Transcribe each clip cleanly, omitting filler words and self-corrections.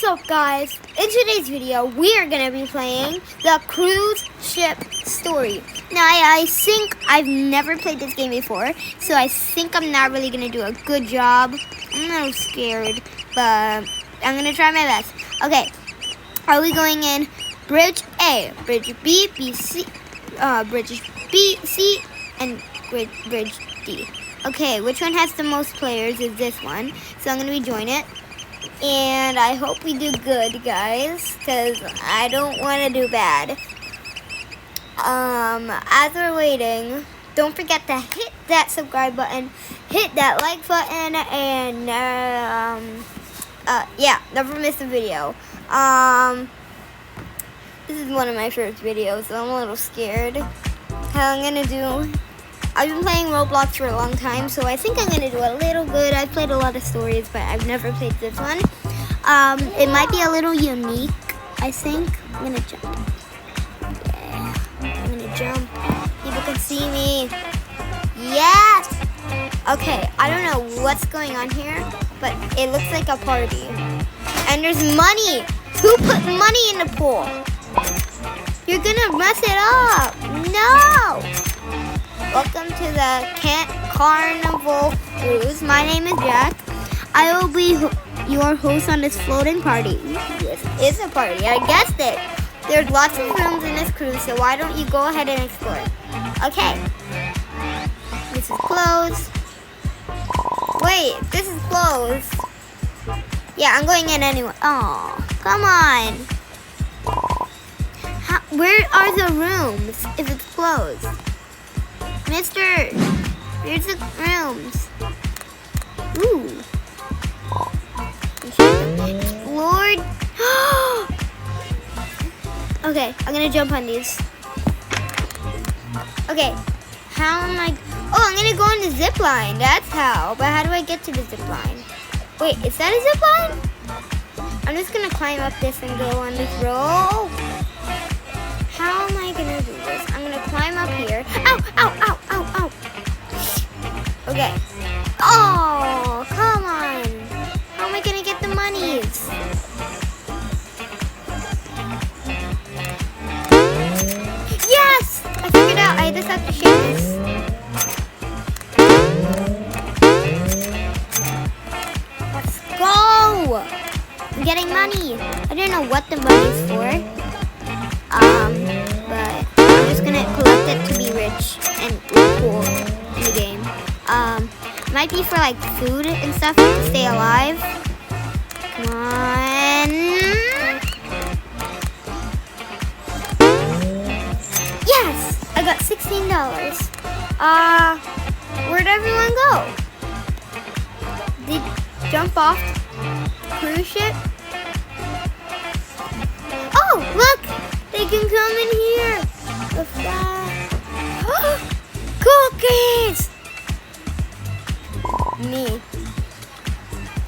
What's up, guys? In today's video, we are going to be playing the Cruise Ship Story. Now, I think I've never played this game before, so I think I'm not really going to do a good job. I'm a little scared, but I'm going to try my best. Okay, are we going in Bridge A, Bridge B, Bridge B, C, and Bridge D? Okay, which one has the most players is this one, so I'm going to rejoin it. And I hope we do good, guys, because I don't want to do bad. As we're waiting, don't forget to hit that subscribe button, hit that like button, and yeah, never miss a video. This is one of my first videos, so I'm a little scared. How I'm gonna do? I've been playing Roblox for a long time, so I think I'm going to do a little good. I've played a lot of stories, but I've never played this one. It might be a little unique, I think. I'm going to jump. Yeah, I'm going to jump. People can see me. Yes! Okay, I don't know what's going on here, but it looks like a party. And there's money! Who put money in the pool? You're going to mess it up! No! Welcome to the Carnival Cruise. My name is Jack. I will be your host on this floating party. This is a party. I guessed it. There's lots of rooms in this cruise, so why don't you go ahead and explore? Okay. This is closed. Wait, this is closed. Yeah, I'm going in anyway. Oh, come on. Where are the rooms if it's closed? Mister, here's the rooms. Ooh. Lord. Okay, I'm gonna jump on these. Okay, how am I? Oh, I'm gonna go on the zip line. That's how. But how do I get to the zip line? Wait, is that a zip line? I'm just gonna climb up this and go on this rope. How am I gonna do this? I'm gonna climb up here. Ow, ow, ow, ow, ow. Okay. Oh, come on. How am I gonna get the monies? Yes! I figured out. I just have to shake this. Let's go! I'm getting money. I don't know what the money's for. But I'm just gonna collect it to be rich and cool in the game. Might be for like food and stuff to stay alive. Come on. Yes! I got $16. Where'd everyone go? Did jump off the cruise ship? Oh, look! They can come in here. Cookies! Me.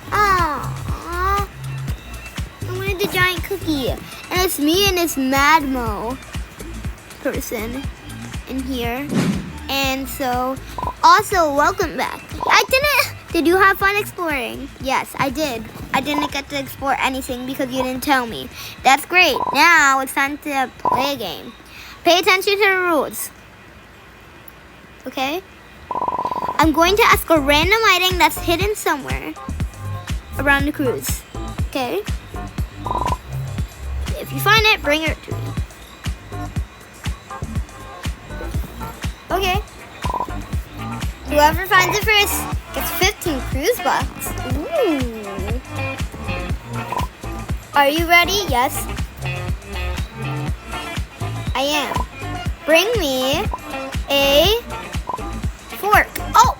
Aww. I wanted the giant cookie. And it's me and this Madmo person in here. And so, also, welcome back. Did you have fun exploring? Yes, I did. I didn't get to explore anything because you didn't tell me. That's great. Now it's time to play a game. Pay attention to the rules. Okay? I'm going to ask a random item that's hidden somewhere around the cruise. Okay? If you find it, bring it to me. Okay. Whoever finds it first gets 15 cruise bucks. Ooh. Are you ready? Yes. I am. Bring me a fork. Oh!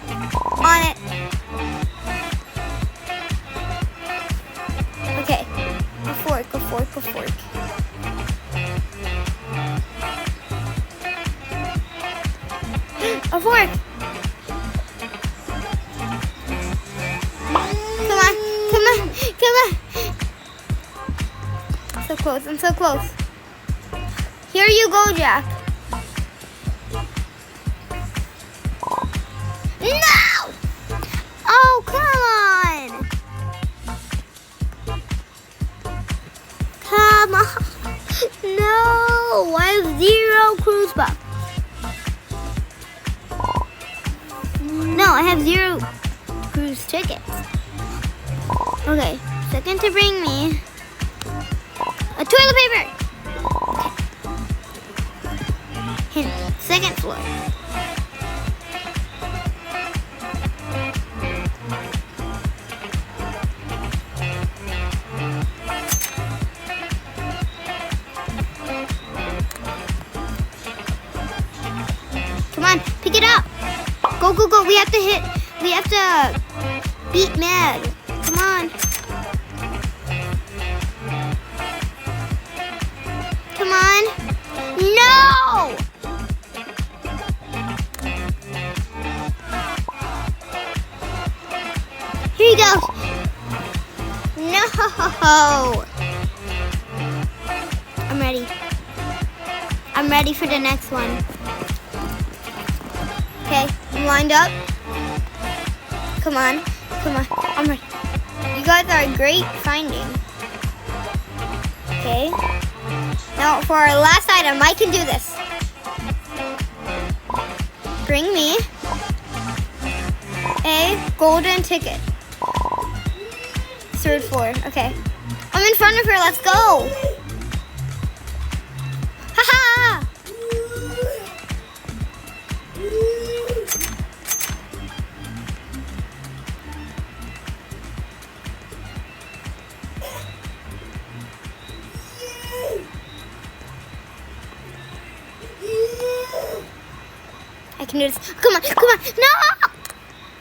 On it. Okay. A fork. A fork. Come on. So close, I'm so close. Here you go, Jack. No! Oh, come on! Come on. No, I have 0 cruise bucks. No, I have 0 cruise tickets. Okay, second to bring me a toilet paper. Okay. Second floor. Come on, pick it up. Go, go, go. We have to beat Mad. Come on. Come on. No! Here you go. No! I'm ready. I'm ready for the next one. Okay, I'm lined up. Come on. Come on. I'm ready. You guys are great finding. Okay. Now for our last item, I can do this. Bring me a golden ticket. Third floor. Okay. I'm in front of her. Let's go. Haha! I can do this. Come on, come on.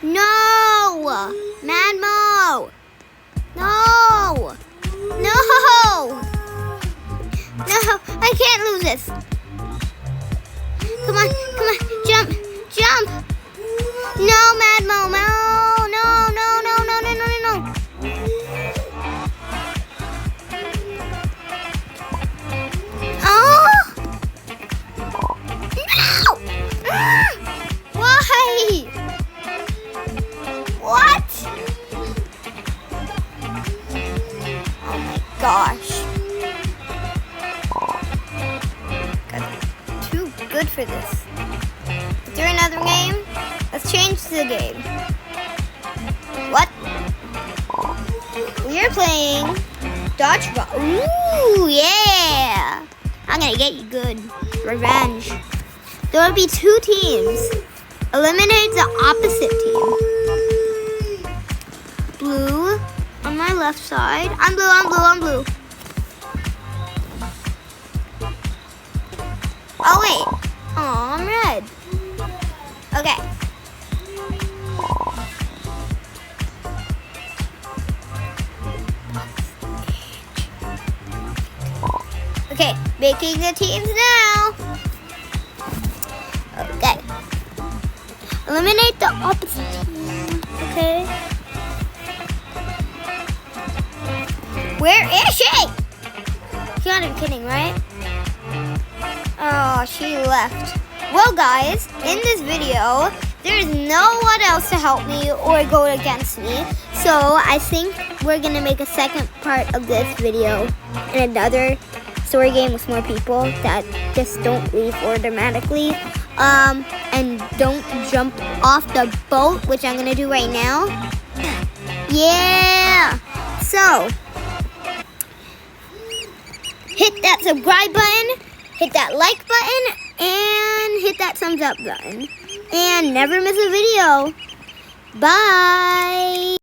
No! No! Mad Mo! No! No! No! I can't lose this. Come on, come on. Jump! Jump! No, Mad Mo! No! No, no, no, no, no, no, no, no. Oh! No! Why? What? Oh my gosh. Got too good for this. Is there another game? Let's change the game. What? We're playing dodgeball. Ooh, yeah. I'm gonna get you good. Revenge. There will be 2 teams. Eliminate the opposite team. Blue on my left side. I'm blue, I'm blue, I'm blue. Oh, wait. Oh, I'm red. Okay. Okay, making the teams now. Okay. Eliminate the opposite team. Okay. Where is she? You gotta be kidding, right? Oh, she left. Well, guys, in this video, there's no one else to help me or go against me. So I think we're gonna make a second part of this video in another story game with more people that just don't leave automatically. And don't jump off the boat, which I'm gonna do right now. Yeah! So, hit that subscribe button, hit that like button, and hit that thumbs up button. And never miss a video. Bye!